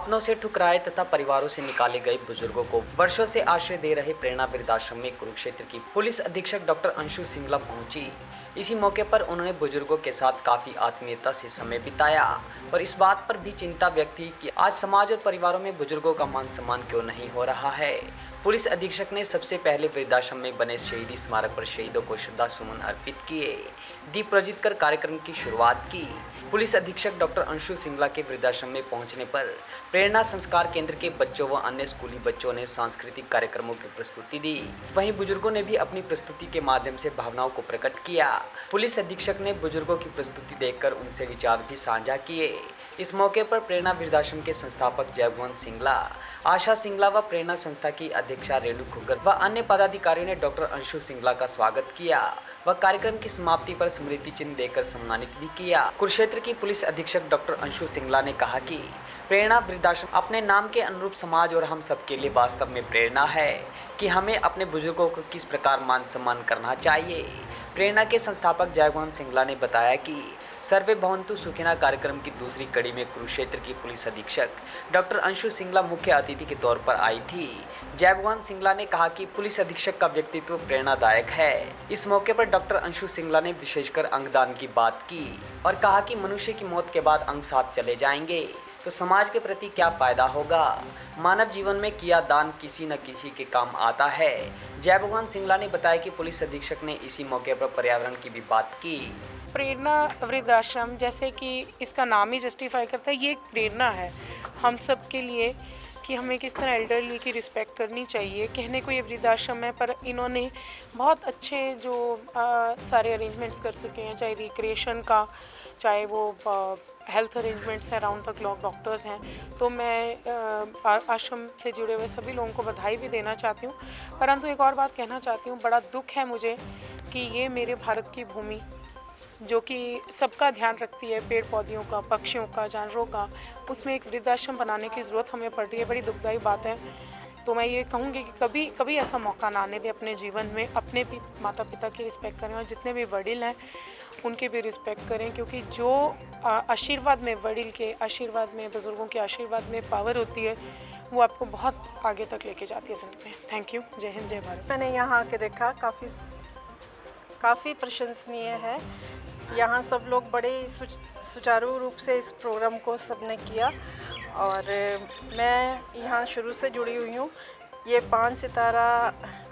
अपनों से ठुकराए तथा परिवारों से निकाले गए बुजुर्गों को वर्षों से आश्रय दे रहे प्रेरणा वृद्धाश्रम में कुरुक्षेत्र की पुलिस अधीक्षक डॉक्टर अंशु सिंगला पहुंची। इसी मौके पर उन्होंने बुजुर्गों के साथ काफी आत्मीयता से समय बिताया और इस बात पर भी चिंता व्यक्त की कि आज समाज और परिवारों में बुजुर्गों का मान सम्मान क्यों नहीं हो रहा है। पुलिस अधीक्षक ने सबसे पहले वृद्धाश्रम में बने शहीदी स्मारक पर शहीदों को श्रद्धा सुमन अर्पित किए, दीप प्रज्वलित कर कार्यक्रम की शुरुआत की। पुलिस अधीक्षक डॉक्टर अंशु सिंगला के वृद्धाश्रम में पहुंचने पर प्रेरणा संस्कार केंद्र के बच्चों व अन्य स्कूली बच्चों ने सांस्कृतिक कार्यक्रमों की प्रस्तुति दी। वहीं बुजुर्गों ने भी अपनी प्रस्तुति के माध्यम से भावनाओं को प्रकट किया। पुलिस अधीक्षक ने बुजुर्गों की प्रस्तुति देखकर उनसे विचार भी साझा किए। इस मौके पर प्रेरणा वृद्धाश्रम के संस्थापक जयभवन सिंगला, आशा सिंगला व प्रेरणा संस्था की अध्यक्षा रेणु खुगर व अन्य पदाधिकारियों ने डॉक्टर अंशु सिंगला का स्वागत किया व कार्यक्रम की समाप्ति पर स्मृति चिन्ह देकर सम्मानित भी किया। कुरुक्षेत्र की पुलिस अधीक्षक डॉक्टर अंशु सिंगला ने कहा कि प्रेरणा वृद्धाश्रम अपने नाम के अनुरूप समाज और हम सबके लिए वास्तव में प्रेरणा है कि हमें अपने बुजुर्गों को किस प्रकार मान सम्मान करना चाहिए। प्रेरणा के संस्थापक जयभवन सिंगला ने बताया कि सर्वे भवन्तु सुखिना कार्यक्रम की दूसरी कड़ी में कुरुक्षेत्र की पुलिस अधीक्षक डॉक्टर अंशु सिंगला मुख्य अतिथि के तौर पर आई थी। जयभवन सिंगला ने कहा कि पुलिस अधीक्षक का व्यक्तित्व प्रेरणादायक है। इस मौके पर डॉक्टर अंशु सिंगला ने विशेषकर अंगदान की बात की और कहा कि मनुष्य की मौत के बाद अंग साथ चले जाएंगे तो समाज के प्रति क्या फायदा होगा। मानव जीवन में किया दान किसी न किसी के काम आता है। जयभवन सिंगला ने बताया कि पुलिस अधीक्षक ने इसी मौके पर पर्यावरण की भी बात की। प्रेरणा वृद्धाश्रम, जैसे कि इसका नाम ही जस्टिफाई करता है, ये एक प्रेरणा है हम सब के लिए कि हमें किस तरह एल्डरली की रिस्पेक्ट करनी चाहिए। कहने को ये वृद्धाश्रम है, पर इन्होंने बहुत अच्छे जो सारे अरेंजमेंट्स कर सके हैं, चाहे रिक्रिएशन का, चाहे वो हेल्थ अरेंजमेंट्स हैं, राउंड द क्लॉक डॉक्टर्स हैं। तो मैं आश्रम से जुड़े हुए सभी लोगों को बधाई भी देना चाहती हूँ। परंतु एक और बात कहना चाहती हूँ, बड़ा दुख है मुझे कि ये मेरे भारत की भूमि जो कि सबका ध्यान रखती है, पेड़ पौधों का, पक्षियों का, जानवरों का, उसमें एक वृद्धाश्रम बनाने की ज़रूरत हमें पड़ रही है। बड़ी दुखदायी बात है। तो मैं ये कहूँगी कि कभी कभी ऐसा मौका ना आने दें अपने जीवन में। अपने भी माता पिता की रिस्पेक्ट करें और जितने भी वडील हैं उनके भी रिस्पेक्ट करें, क्योंकि जो आशीर्वाद में, वडील के आशीर्वाद में, बुज़ुर्गों के आशीर्वाद में पावर होती है, वो आपको बहुत आगे तक लेके जाती है ज़िंदगी में। Thank you. जय हिंद, जय भारत। मैंने यहाँ आके देखा, काफ़ी प्रशंसनीय है। यहाँ सब लोग बड़े सुचारू रूप से इस प्रोग्राम को सबने किया और मैं यहाँ शुरू से जुड़ी हुई हूँ। ये 5 सितारा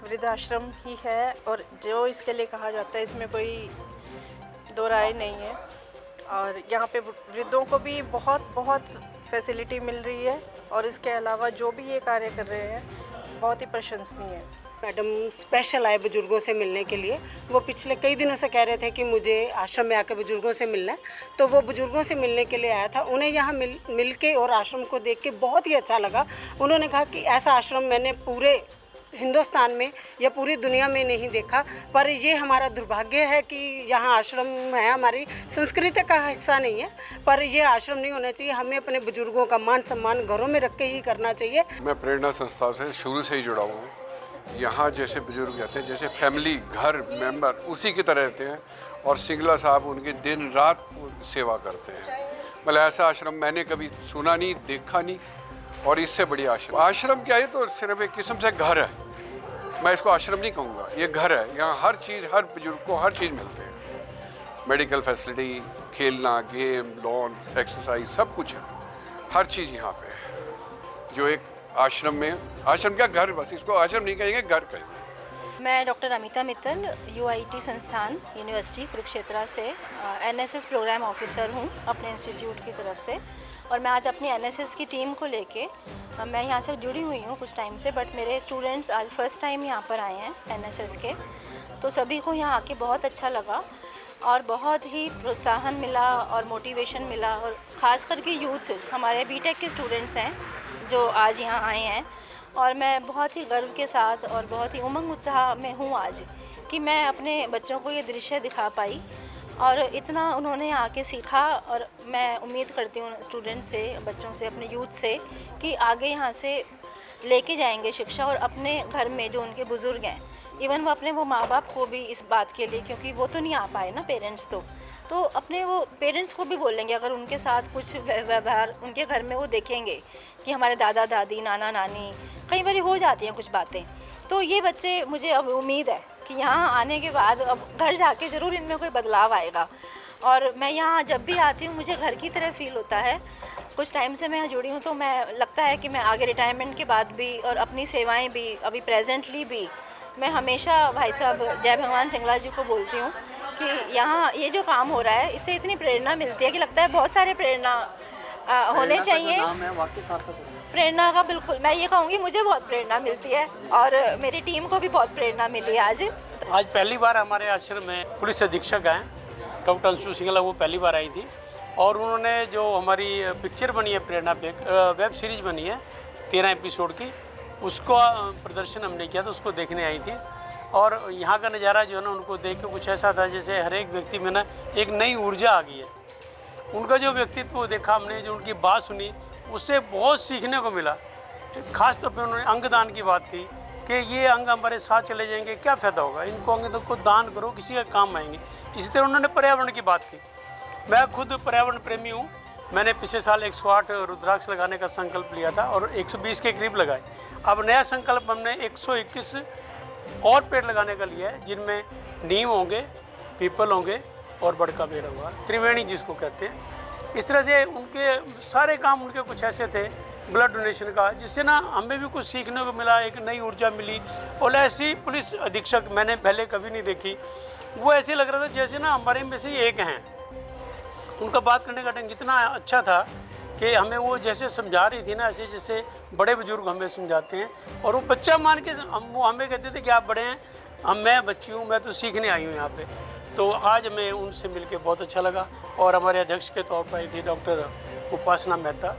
वृद्धाश्रम ही है और जो इसके लिए कहा जाता है इसमें कोई दो राय नहीं है। और यहाँ पे वृद्धों को भी बहुत फैसिलिटी मिल रही है और इसके अलावा जो भी ये कार्य कर रहे हैं बहुत ही प्रशंसनीय है। मैडम स्पेशल आए बुजुर्गों से मिलने के लिए। वो पिछले कई दिनों से कह रहे थे कि मुझे आश्रम में आकर बुजुर्गों से मिलना है, तो वो बुजुर्गों से मिलने के लिए आया था। उन्हें यहाँ मिल के और आश्रम को देख के बहुत ही अच्छा लगा। उन्होंने कहा कि ऐसा आश्रम मैंने पूरे हिंदुस्तान में या पूरी दुनिया में नहीं देखा, पर ये हमारा दुर्भाग्य है कि यहाँ आश्रम है, हमारी संस्कृति का हिस्सा नहीं है। पर ये आश्रम नहीं होना चाहिए। हमें अपने बुजुर्गों का मान सम्मान घरों में रख के ही करना चाहिए। मैं प्रेरणा संस्था से शुरू से ही जुड़ा हूँ। यहाँ जैसे बुजुर्ग रहते हैं, जैसे फैमिली, घर मेंबर उसी की तरह रहते हैं और सिंगला साहब उनकी दिन रात सेवा करते हैं। मतलब ऐसा आश्रम मैंने कभी सुना नहीं, देखा नहीं। और इससे बड़ी आश्रम क्या है, तो सिर्फ एक किस्म से घर है। मैं इसको आश्रम नहीं कहूँगा, ये घर है। यहाँ हर चीज़, हर बुजुर्ग को हर चीज़ मिलते हैं। मेडिकल फैसिलिटी, खेलना, गेम, लॉन, एक्सरसाइज, सब कुछ है। हर चीज़ यहाँ पे है जो एक आश्रम में, आश्रम क्या, घर, बस इसको आश्रम नहीं कहेंगे, घर कहेंगे। मैं डॉक्टर अमिता मित्तल, UIT संस्थान यूनिवर्सिटी कुरुक्षेत्र से NSS प्रोग्राम ऑफिसर हूँ अपने इंस्टीट्यूट की तरफ से। और मैं आज अपनी NSS की टीम को लेके मैं यहाँ से जुड़ी हुई हूँ कुछ टाइम से, बट मेरे स्टूडेंट्स आज फर्स्ट टाइम यहाँ पर आए हैं NSS के। तो सभी को यहाँ आके बहुत अच्छा लगा और बहुत ही प्रोत्साहन मिला और मोटिवेशन मिला। और ख़ास करके यूथ, हमारे BTech के स्टूडेंट्स हैं जो आज यहाँ आए हैं। और मैं बहुत ही गर्व के साथ और बहुत ही उमंग उत्साह में हूँ आज कि मैं अपने बच्चों को ये दृश्य दिखा पाई और इतना उन्होंने आके सीखा। और मैं उम्मीद करती हूँ स्टूडेंट से, बच्चों से, अपने यूथ से कि आगे यहाँ से लेके जाएंगे शिक्षा और अपने घर में जो उनके बुज़ुर्ग हैं इवन वो अपने वो माँ बाप को भी इस बात के लिए, क्योंकि वो तो नहीं आ पाए ना पेरेंट्स, तो अपने वो पेरेंट्स को भी बोलेंगे अगर उनके साथ कुछ व्यवहार उनके घर में वो देखेंगे कि हमारे दादा दादी नाना नानी कई बार हो जाती हैं कुछ बातें, तो ये बच्चे, मुझे अब उम्मीद है कि यहाँ आने के बाद अब घर जाके ज़रूर इनमें कोई बदलाव आएगा। और मैं यहाँ जब भी आती हूँ मुझे घर की तरह फील होता है। कुछ टाइम से मैं यहाँ जुड़ी हूँ तो मैं लगता है कि मैं आगे रिटायरमेंट के बाद भी और अपनी सेवाएं भी अभी प्रेजेंटली भी मैं हमेशा भाई साहब जय भगवान सिंगला जी को बोलती हूँ कि यहाँ ये जो काम हो रहा है इससे इतनी प्रेरणा मिलती है कि लगता है बहुत सारे प्रेरणा होने चाहिए। प्रेरणा का बिल्कुल मैं ये कहूँगी, मुझे बहुत प्रेरणा मिलती है और मेरी टीम को भी बहुत प्रेरणा मिली आज पहली बार हमारे आश्रम में पुलिस अधीक्षक आए डॉक्टर अंशु सिंगला, वो पहली बार आई थी और उन्होंने जो हमारी पिक्चर बनी है प्रेरणा पे, वेब सीरीज़ बनी है 13 एपिसोड की, उसको प्रदर्शन हमने किया था, उसको देखने आई थी। और यहाँ का नज़ारा जो है ना उनको देख के कुछ ऐसा था जैसे हर एक व्यक्ति में ना एक नई ऊर्जा आ गई है। उनका जो व्यक्तित्व देखा हमने, जो उनकी बात सुनी, उससे बहुत सीखने को मिला। ख़ास तौर पर उन्होंने अंगदान की बात की कि ये अंग हमारे साथ चले जाएंगे, क्या फ़ायदा होगा, इनको अंग को दान करो, किसी का काम आएंगे। इसी तरह उन्होंने पर्यावरण की बात की। मैं खुद पर्यावरण प्रेमी हूँ। मैंने पिछले साल 108 रुद्राक्ष लगाने का संकल्प लिया था और 120 के करीब लगाए। अब नया संकल्प हमने 121 और पेड़ लगाने का लिया है, जिनमें नीम होंगे, पीपल होंगे और बड़का पेड़ होगा, त्रिवेणी जिसको कहते हैं। इस तरह से उनके सारे काम उनके कुछ ऐसे थे, ब्लड डोनेशन का, जिससे ना हमें भी कुछ सीखने को मिला, एक नई ऊर्जा मिली। और ऐसी पुलिस अधीक्षक मैंने पहले कभी नहीं देखी। वो ऐसे लग रहा था जैसे ना हमारे में से एक हैं। उनका बात करने का ढंग इतना अच्छा था कि हमें वो जैसे समझा रही थी ना, ऐसे जैसे बड़े बुजुर्ग हमें समझाते हैं। और वो बच्चा मान के वो हमें कहते थे कि आप बड़े हैं, मैं बच्ची हूँ, मैं तो सीखने आई हूँ यहाँ पे। तो आज हमें उनसे मिलके बहुत अच्छा लगा। और हमारे अध्यक्ष के तौर पर आई थी डॉक्टर उपासना मेहता,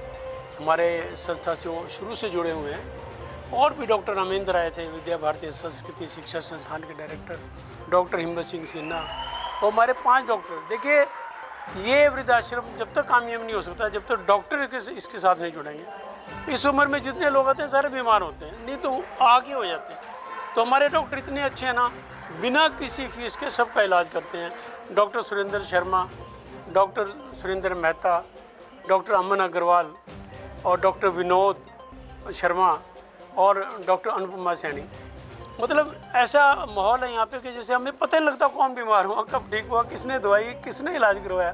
हमारे संस्था से वो शुरू से जुड़े हुए हैं। और भी डॉक्टर रामेंद्र आए थे, विद्या भारती संस्कृति शिक्षा संस्थान के डायरेक्टर, डॉक्टर हिम्मत सिंह सिन्हा, और हमारे 5 डॉक्टर। देखिए, ये वृद्धाश्रम जब तक कामयाब नहीं हो सकता जब तक डॉक्टर इसके साथ नहीं जुड़ेंगे। इस उम्र में जितने लोग आते हैं सारे बीमार होते हैं, नहीं तो आगे हो जाते हैं। तो हमारे डॉक्टर इतने अच्छे हैं ना, बिना किसी फीस के सबका इलाज करते हैं। Doctor Surendra Sharma, doctor Surendra Mehta, doctor Aman Agarwal और डॉक्टर विनोद शर्मा और डॉक्टर अनुपमा सैनी। मतलब ऐसा माहौल है यहाँ पे कि जैसे हमें पता नहीं लगता कौन बीमार हुआ, कब ठीक हुआ, किसने दवाई, किसने इलाज करवाया।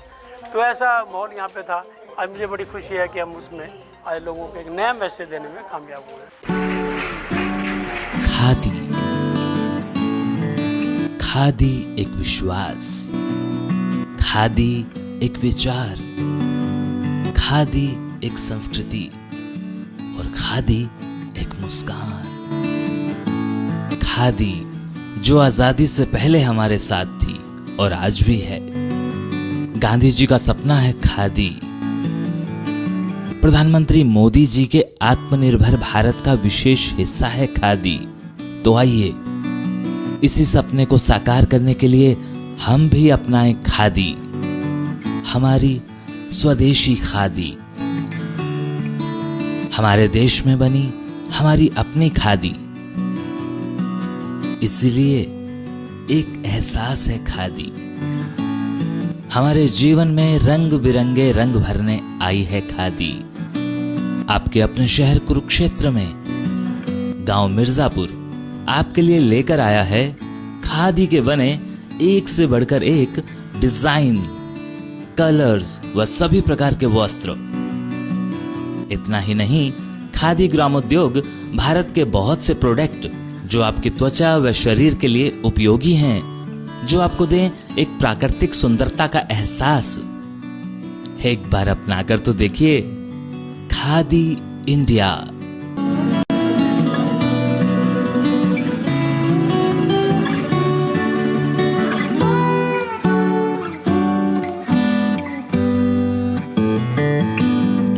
तो ऐसा माहौल यहाँ पे था। आज मुझे बड़ी खुशी है कि हम उसमें आज लोगों को एक नया मैसेज देने में कामयाब हुए। खादी, खादी एक विश्वास, खादी एक विचार, खादी एक संस्कृति और खादी एक मुस्कान। खादी जो आजादी से पहले हमारे साथ थी और आज भी है। गांधी जी का सपना है खादी। प्रधानमंत्री मोदी जी के आत्मनिर्भर भारत का विशेष हिस्सा है खादी। तो आइए इसी सपने को साकार करने के लिए हम भी अपनाएं खादी, हमारी स्वदेशी खादी, हमारे देश में बनी हमारी अपनी खादी। इसलिए एक एहसास है खादी। हमारे जीवन में रंग बिरंगे रंग भरने आई है खादी। आपके अपने शहर कुरुक्षेत्र में गांव मिर्जापुर आपके लिए लेकर आया है खादी के बने एक से बढ़कर एक डिजाइन, कलर्स व सभी प्रकार के वस्त्र। इतना ही नहीं, खादी ग्रामोद्योग भारत के बहुत से प्रोडक्ट जो आपकी त्वचा व शरीर के लिए उपयोगी हैं, जो आपको दें एक प्राकृतिक सुंदरता का एहसास। एक बार अपनाकर तो देखिए। खादी इंडिया।